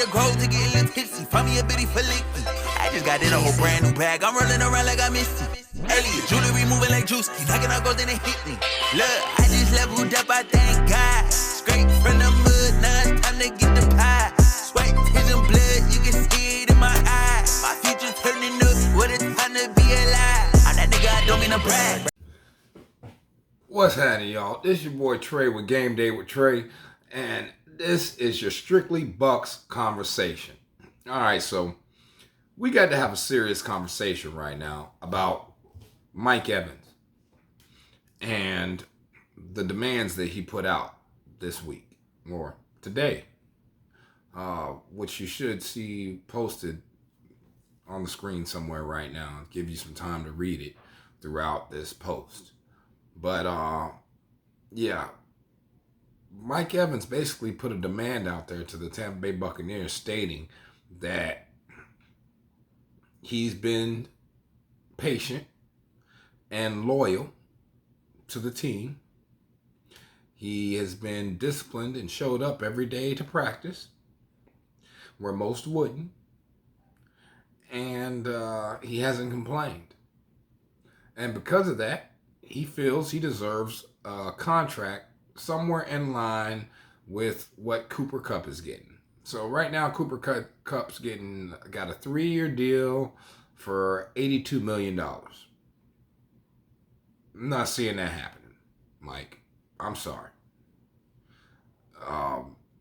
the grove to get a little tipsy. Find me a bitty for licky. I just got in a whole brand new bag. I'm rolling around like I missed it. Elliot, jewelry moving like Drewski. Knocking out gold, then it hit me. Look, I just leveled up, I thank God. Straight from the mud, now it's time to get the pie. Sweat, tears, and blood, you can see it in my eyes. My future turning up, what a time to be alive. I'm that nigga, I don't mean to brag. What's happening, y'all? This is your boy Trey with Game Day with Trey, and this is your Strictly Bucks conversation. All right, so we got to have a serious conversation right now about Mike Evans and the demands that he put out this week, or today, which you should see posted on the screen somewhere right now. I'll give you some time to read it throughout this post. But, yeah, Mike Evans basically put a demand out there to the Tampa Bay Buccaneers stating that he's been patient and loyal to the team. He has been disciplined and showed up every day to practice, where most wouldn't. And he hasn't complained. And because of that, he feels he deserves a contract somewhere in line with what Cooper Kupp is getting. So right now, Cooper Kupp's got a 3-year deal for $82 million. I'm not seeing that happening, Mike. I'm sorry.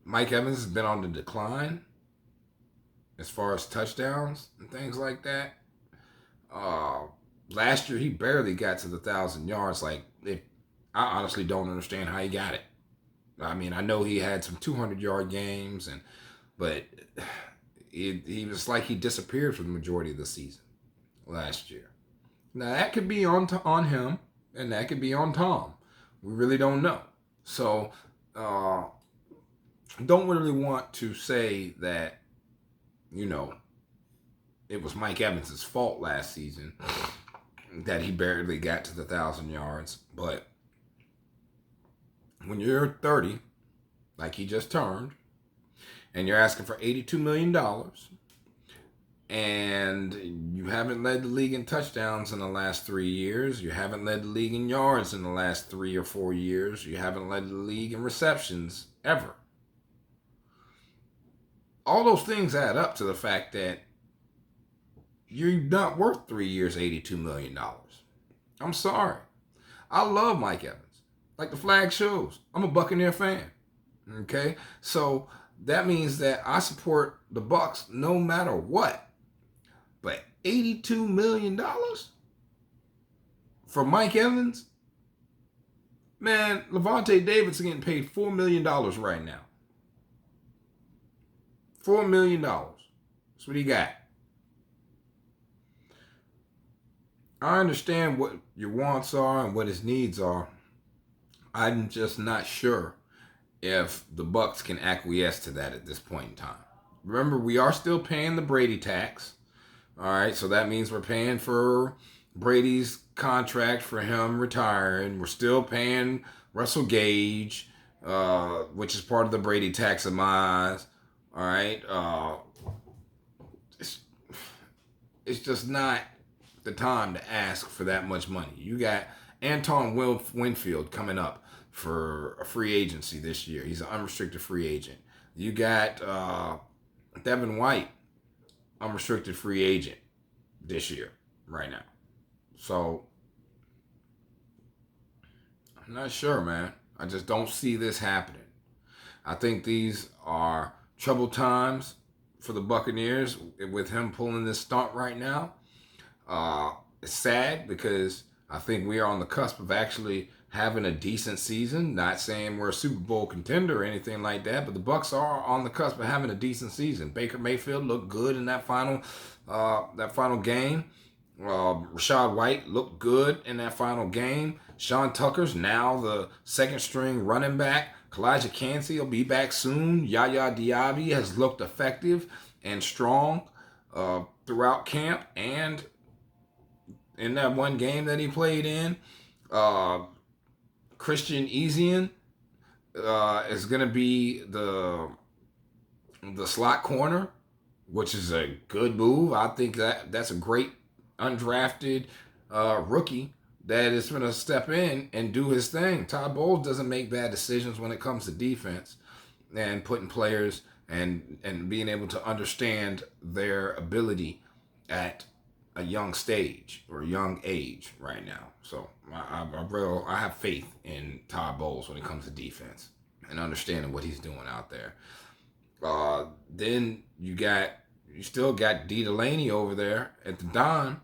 Mike Evans has been on the decline as far as touchdowns and things like that. Last year, he barely got to the 1,000 yards. I honestly don't understand how he got it. I mean, I know he had some 200-yard games, but he was like he disappeared for the majority of the season last year. Now, that could be on him, and that could be on Tom. We really don't know. So, don't really want to say that, it was Mike Evans' fault last season that he barely got to the 1,000 yards. But when you're 30, like he just turned, and you're asking for $82 million, and you haven't led the league in touchdowns in the last 3 years, you haven't led the league in yards in the last 3 or 4 years, you haven't led the league in receptions ever. All those things add up to the fact that you're not worth 3 years, $82 million. I'm sorry. I love Mike Evans. Like the flag shows, I'm a Buccaneer fan. Okay? So that means that I support the Bucs no matter what. But $82 million for Mike Evans? Man, Levante David's getting paid $4 million right now. $4 million. That's what he got. I understand what your wants are and what his needs are. I'm just not sure if the Bucs can acquiesce to that at this point in time. Remember, we are still paying the Brady tax. All right, so that means we're paying for Brady's contract for him retiring. We're still paying Russell Gage, which is part of the Brady tax in my eyes. All right, it's just not the time to ask for that much money. You got Anton Winfield coming up for a free agency this year. He's an unrestricted free agent. You got Devin White, unrestricted free agent this year, right now. So, I'm not sure, man. I just don't see this happening. I think these are troubled times for the Buccaneers with him pulling this stunt right now. It's sad because I think we are on the cusp of actually having a decent season. Not saying we're a Super Bowl contender or anything like that, but the Bucs are on the cusp of having a decent season. Baker Mayfield looked good in that final game. Rashad White looked good in that final game. Sean Tucker's now the second string running back. Kalijah Kancey will be back soon. Yaya Diaby has looked effective and strong throughout camp and in that one game that he played in. Christian Ezian is going to be the the slot corner, which is a good move. I think that's a great undrafted rookie that is going to step in and do his thing. Todd Bowles doesn't make bad decisions when it comes to defense and putting players and being able to understand their ability at a young stage or young age right now. So I have faith in Todd Bowles when it comes to defense and understanding what he's doing out there. Then you still got D. Delaney over there at the Don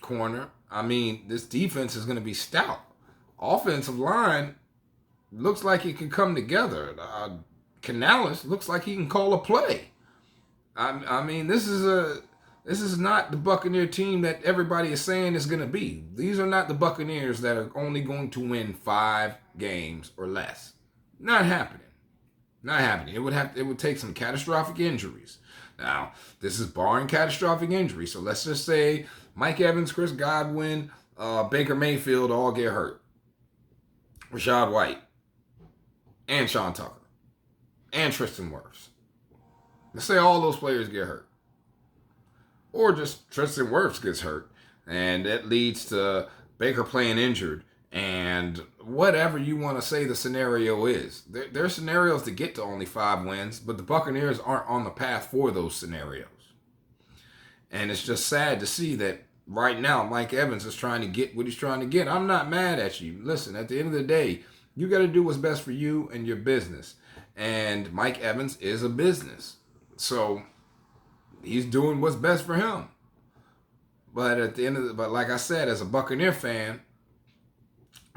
corner. I mean, this defense is going to be stout. Offensive line looks like it can come together. Canales looks like he can call a play. I mean, this is not the Buccaneer team that everybody is saying is going to be. These are not the Buccaneers that are only going to win 5 games or less. Not happening. Not happening. It would take some catastrophic injuries. Now, this is barring catastrophic injuries. So let's just say Mike Evans, Chris Godwin, Baker Mayfield all get hurt. Rashad White, and Sean Tucker, and Tristan Wirfs. Let's say all those players get hurt. Or just Tristan Wirfs gets hurt. And that leads to Baker playing injured. And whatever you want to say the scenario is. There are scenarios to get to only 5 wins, but the Buccaneers aren't on the path for those scenarios. And it's just sad to see that right now Mike Evans is trying to get what he's trying to get. I'm not mad at you. Listen, at the end of the day, you got to do what's best for you and your business. And Mike Evans is a business. So he's doing what's best for him. But at the end of but like I said, as a Buccaneer fan,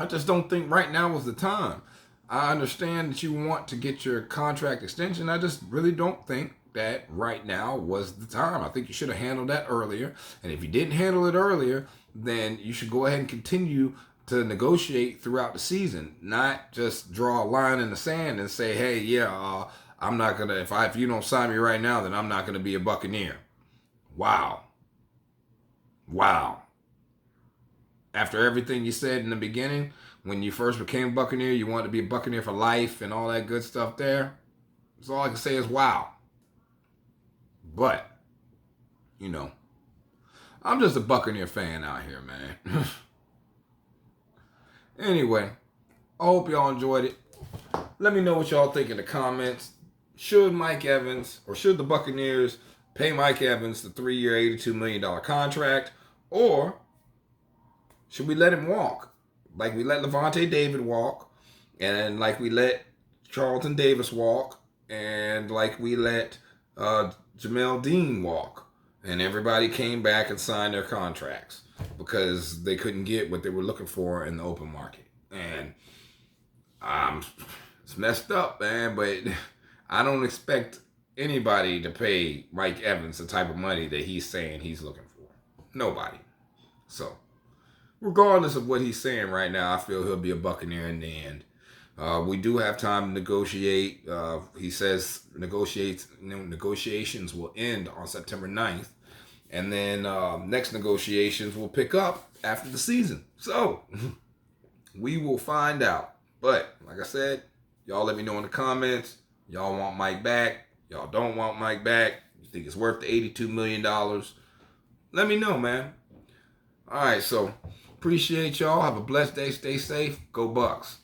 I just don't think right now was the time. I understand that you want to get your contract extension. I just really don't think that right now was the time. I think you should have handled that earlier. And if you didn't handle it earlier, then you should go ahead and continue to negotiate throughout the season, not just draw a line in the sand and say, hey, yeah, I'm not going to, if you don't sign me right now, then I'm not going to be a Buccaneer. Wow. After everything you said in the beginning, when you first became a Buccaneer, you wanted to be a Buccaneer for life and all that good stuff there. So all I can say is wow. But, I'm just a Buccaneer fan out here, man. Anyway, I hope y'all enjoyed it. Let me know what y'all think in the comments. Should Mike Evans, or should the Buccaneers pay Mike Evans the 3-year, $82 million contract? Or should we let him walk? Like we let Levante David walk, and like we let Charlton Davis walk, and like we let Jamel Dean walk. And everybody came back and signed their contracts because they couldn't get what they were looking for in the open market. And it's messed up, man, but I don't expect anybody to pay Mike Evans the type of money that he's saying he's looking for. Nobody. So, regardless of what he's saying right now, I feel he'll be a Buccaneer in the end. We do have time to negotiate. He says negotiations will end on September 9th. And then next negotiations will pick up after the season. So, we will find out. But, like I said, y'all let me know in the comments. Y'all want Mike back. Y'all don't want Mike back. You think it's worth the $82 million. Let me know, man. All right, so appreciate y'all. Have a blessed day. Stay safe. Go Bucks.